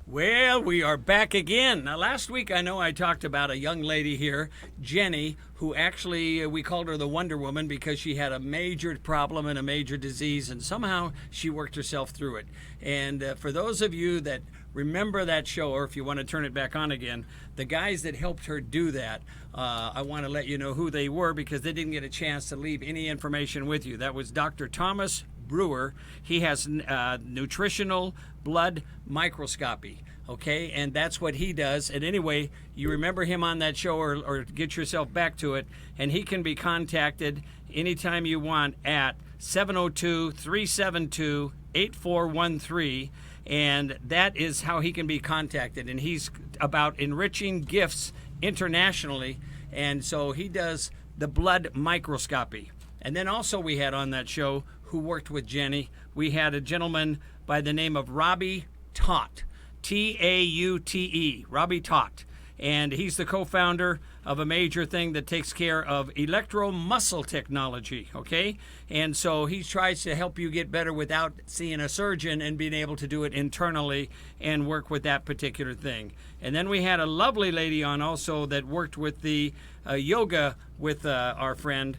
Well, we are back again. Now, last week I know I talked about a young lady here, Jenny, who actually we called her the Wonder Woman because she had a major problem and a major disease, and somehow she worked herself through it. And for those of you that remember that show, or if you want to turn it back on again, the guys that helped her do that, I want to let you know who they were because they didn't get a chance to leave any information with you. That was Dr. Thomas Brewer. He has nutritional blood microscopy, okay, and that's what he does. And anyway, you remember him on that show, or get yourself back to it, and he can be contacted anytime you want at 702-372-8413, and that is how he can be contacted. And he's about enriching gifts internationally, and so he does the blood microscopy. And then also we had on that show who worked with Jenny, we had a gentleman by the name of Robbie Taute, Taute, Robbie Taute. And he's the co-founder of a major thing that takes care of electromuscle technology, okay? And so he tries to help you get better without seeing a surgeon and being able to do it internally and work with that particular thing. And then we had a lovely lady on also that worked with the yoga with our friend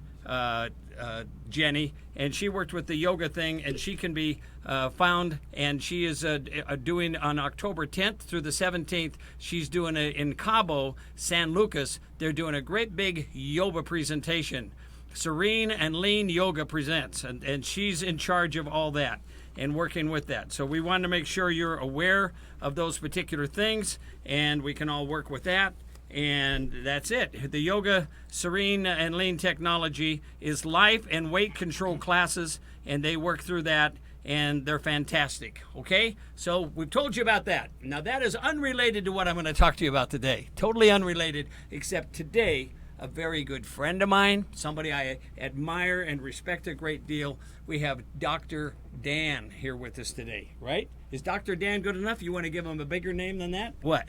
Jenny, and she worked with the yoga thing, and she can be found, and she is doing on October 10th through the 17th, she's doing in Cabo, San Lucas, they're doing a great big yoga presentation. Serene and Lean Yoga presents, and she's in charge of all that and working with that. So we wanted to make sure you're aware of those particular things, and we can all work with that. And that's it. The Yoga, Serene, and Lean technology is life and weight control classes, and they work through that, and they're fantastic. Okay? So we've told you about that. Now, that is unrelated to what I'm going to talk to you about today. Totally unrelated, except today, a very good friend of mine, somebody I admire and respect a great deal. We have Dr. Dan here with us today, right? Is Dr. Dan good enough? You want to give him a bigger name than that? What?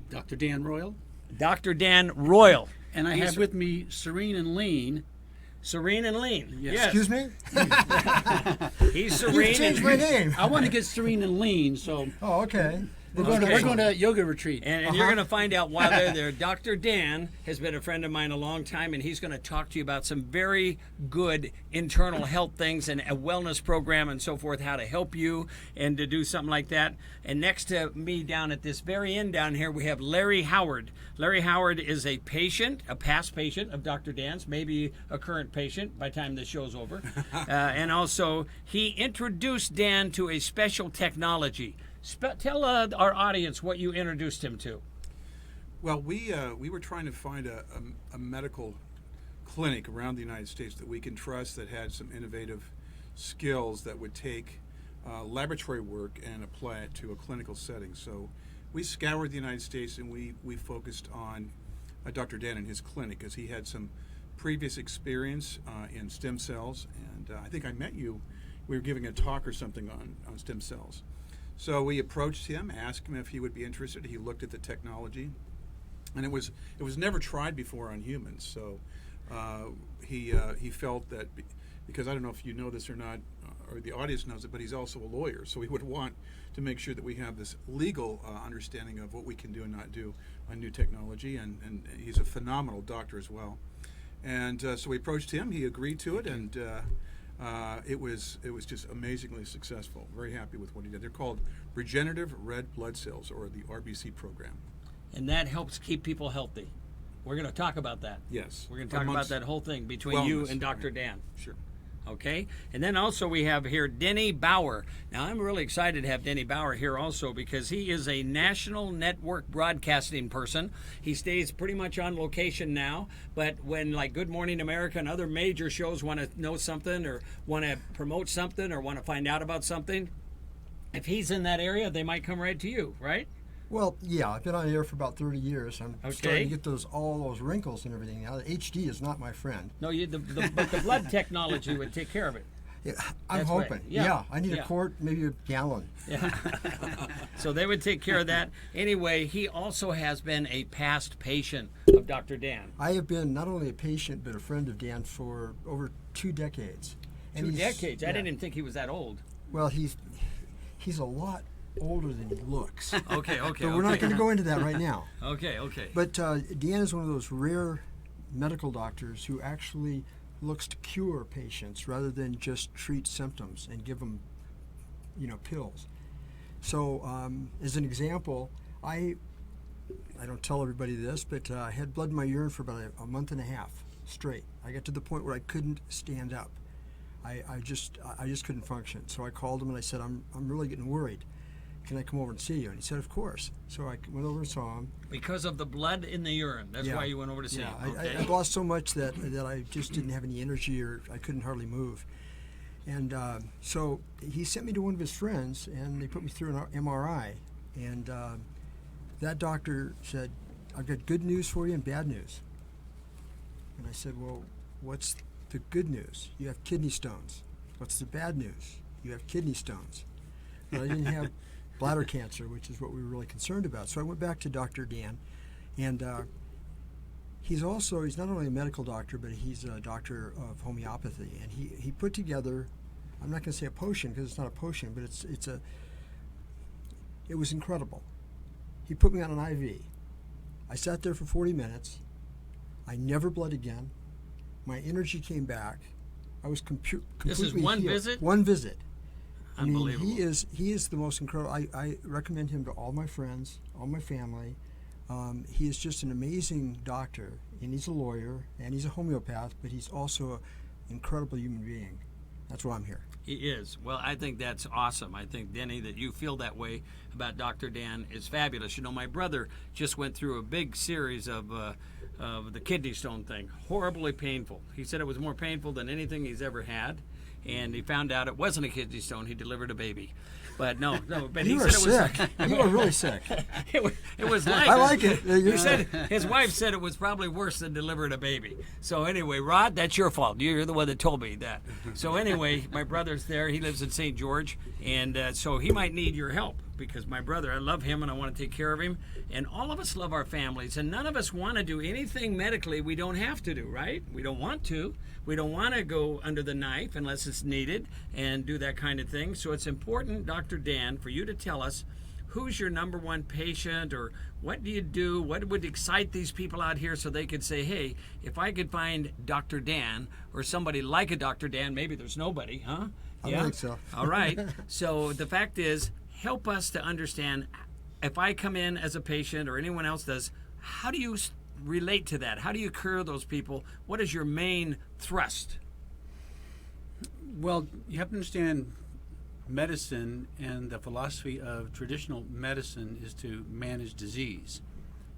Dr. Dan Royal. Dr. Dan Royal. And I have with me Serene and Lean. Serene and Lean. Yes. Excuse me? He's Serene. You changed my name. I want to get Serene and Lean, so Oh, okay. we're going to yoga retreat. And you're going to find out while they're there. Dr. Dan has been a friend of mine a long time, and he's going to talk to you about some very good internal health things and a wellness program and so forth, how to help you and to do something like that. And next to me down at this very end down here, we have Larry Howard. Larry Howard is a patient, a past patient of Dr. Dan's, maybe a current patient by the time the show's over. And also, he introduced Dan to a special technology. Tell our audience what you introduced him to. Well, we were trying to find a medical clinic around the United States that we can trust, that had some innovative skills that would take laboratory work and apply it to a clinical setting. So we scoured the United States, and we focused on Dr. Dan and his clinic, because he had some previous experience in stem cells. And I think I met you. We were giving a talk or something on stem cells. So we approached him, asked him if he would be interested. He looked at the technology, and it was never tried before on humans. So he felt that because I don't know if you know this or not, or the audience knows it, but he's also a lawyer. So he would want to make sure that we have this legal understanding of what we can do and not do on new technology. And he's a phenomenal doctor as well. And so we approached him. He agreed to it, and it was just amazingly successful. Very happy with what he did. They're called Regenerative Red Blood Cells, or the RBC program. And that helps keep people healthy. We're going to talk about that. Yes. We're going to talk about that whole thing between you and Dr. Dan. Sure. Okay? And then also we have here Denny Bauer. Now, I'm really excited to have Denny Bauer here also because he is a national network broadcasting person. He stays pretty much on location now, but when like Good Morning America and other major shows want to know something or want to promote something or want to find out about something, if he's in that area, they might come right to you, right? Well, yeah, I've been on the air for about 30 years. I'm starting to get all those wrinkles and everything now. The HD is not my friend. No, but the blood technology would take care of it. Yeah, I'm hoping. Right. Yeah, I need a quart, maybe a gallon. Yeah. So they would take care of that. Anyway, he also has been a past patient of Dr. Dan. I have been not only a patient, but a friend of Dan for over 2 decades. And 2 decades? I didn't even think he was that old. Well, he's a lot older than he looks. Okay. But we're not going to go into that right now. Okay. But Dan is one of those rare medical doctors who actually looks to cure patients rather than just treat symptoms and give them, pills. So, as an example, I don't tell everybody this, but I had blood in my urine for about a month and a half straight. I got to the point where I couldn't stand up. I just couldn't function. So I called him and I said, I'm really getting worried. Can I come over and see you? And he said, of course. So I went over and saw him. Because of the blood in the urine. That's why you went over to see him. Okay. I lost so much that I just didn't have any energy, or I couldn't hardly move. And so he sent me to one of his friends, and they put me through an MRI. And that doctor said, I've got good news for you and bad news. And I said, well, what's the good news? You have kidney stones. What's the bad news? You have kidney stones. But I didn't have bladder cancer, which is what we were really concerned about. So I went back to Dr. Dan, and he's not only a medical doctor, but he's a doctor of homeopathy. And he put together, I'm not going to say a potion because it's not a potion, but it was incredible. He put me on an IV. I sat there for 40 minutes. I never bled again. My energy came back. I was completely This is one healed. visit? One visit. Unbelievable. I mean, he is the most incredible. I recommend him to all my friends, all my family. He is just an amazing doctor, and he's a lawyer, and he's a homeopath, but he's also an incredible human being. That's why I'm here. He is. Well, I think that's awesome. I think, Denny, that you feel that way about Dr. Dan is fabulous. My brother just went through a big series of the kidney stone thing. Horribly painful. He said it was more painful than anything he's ever had. And he found out it wasn't a kidney stone. He delivered a baby. But no. But You he were said sick. You were really sick. it was like I like it. He said his wife said it was probably worse than delivering a baby. So anyway, Rod, that's your fault. You're the one that told me that. So anyway, my brother's there. He lives in St. George, and so he might need your help because my brother, I love him and I want to take care of him. And all of us love our families, and none of us want to do anything medically we don't have to do, right? We don't want to. We don't want to go under the knife unless it's needed and do that kind of thing. So it's important, Dr. Dan, for you to tell us who's your number one patient, or what do you do? What would excite these people out here so they could say, hey, if I could find Dr. Dan or somebody like a Dr. Dan, maybe there's nobody, huh? I think so. All right. So the fact is, help us to understand, if I come in as a patient or anyone else does, how do you relate to that? How do you cure those people? What is your main thrust? Well, you have to understand medicine, and the philosophy of traditional medicine is to manage disease.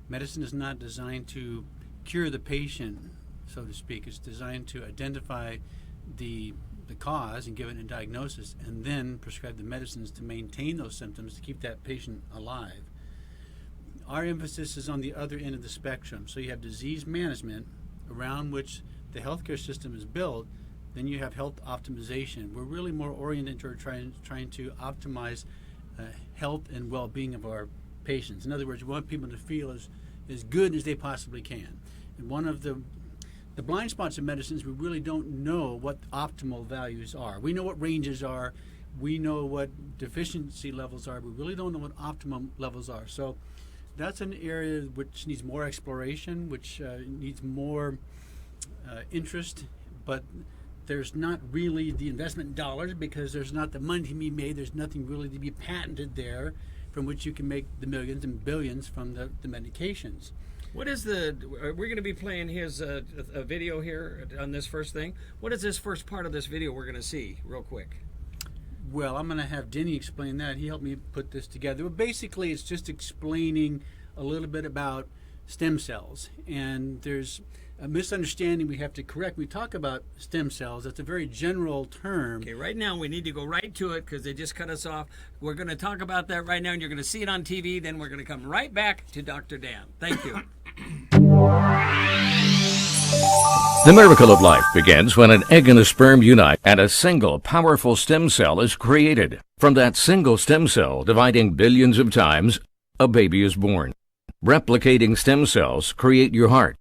Medicine is not designed to cure the patient, so to speak. It's designed to identify the cause and give it a diagnosis, and then prescribe the medicines to maintain those symptoms to keep that patient alive. Our emphasis is on the other end of the spectrum. So you have disease management, around which the healthcare system is built. Then you have health optimization. We're really more oriented toward trying to optimize health and well-being of our patients. In other words, we want people to feel as good as they possibly can. And one of the blind spots in medicine is we really don't know what optimal values are. We know what ranges are. We know what deficiency levels are. We really don't know what optimum levels are. So that's an area which needs more exploration, which needs more interest, but there's not really the investment dollars because there's not the money to be made. There's nothing really to be patented from which you can make the millions and billions from the medications. What is we're going to be playing his a video here on this first thing. What is this first part of this video we're going to see real quick? Well, I'm going to have Denny explain that. He helped me put this together. But basically, it's just explaining a little bit about stem cells. And there's a misunderstanding we have to correct. We talk about stem cells. That's a very general term. Okay, right now we need to go right to it because they just cut us off. We're going to talk about that right now, and you're going to see it on TV. Then we're going to come right back to Dr. Dan. Thank you. The miracle of life begins when an egg and a sperm unite and a single powerful stem cell is created. From that single stem cell dividing billions of times, a baby is born. Replicating stem cells create your heart,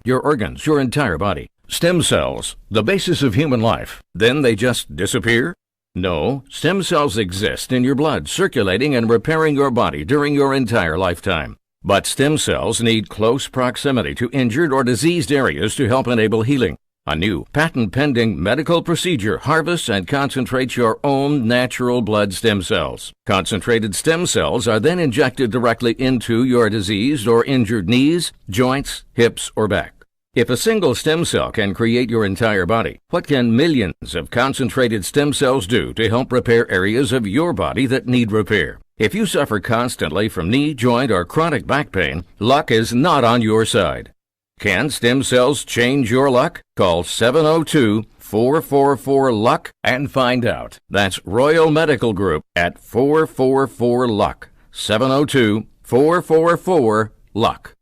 your organs, your entire body. Stem cells, the basis of human life. Then they just disappear? No, stem cells exist in your blood, circulating and repairing your body during your entire lifetime. But stem cells need close proximity to injured or diseased areas to help enable healing. A new patent-pending medical procedure harvests and concentrates your own natural blood stem cells. Concentrated stem cells are then injected directly into your diseased or injured knees, joints, hips, or back. If a single stem cell can create your entire body, what can millions of concentrated stem cells do to help repair areas of your body that need repair? If you suffer constantly from knee, joint, or chronic back pain, luck is not on your side. Can stem cells change your luck? Call 702-444-LUCK and find out. That's Royal Medical Group at 444-LUCK. 702-444-LUCK.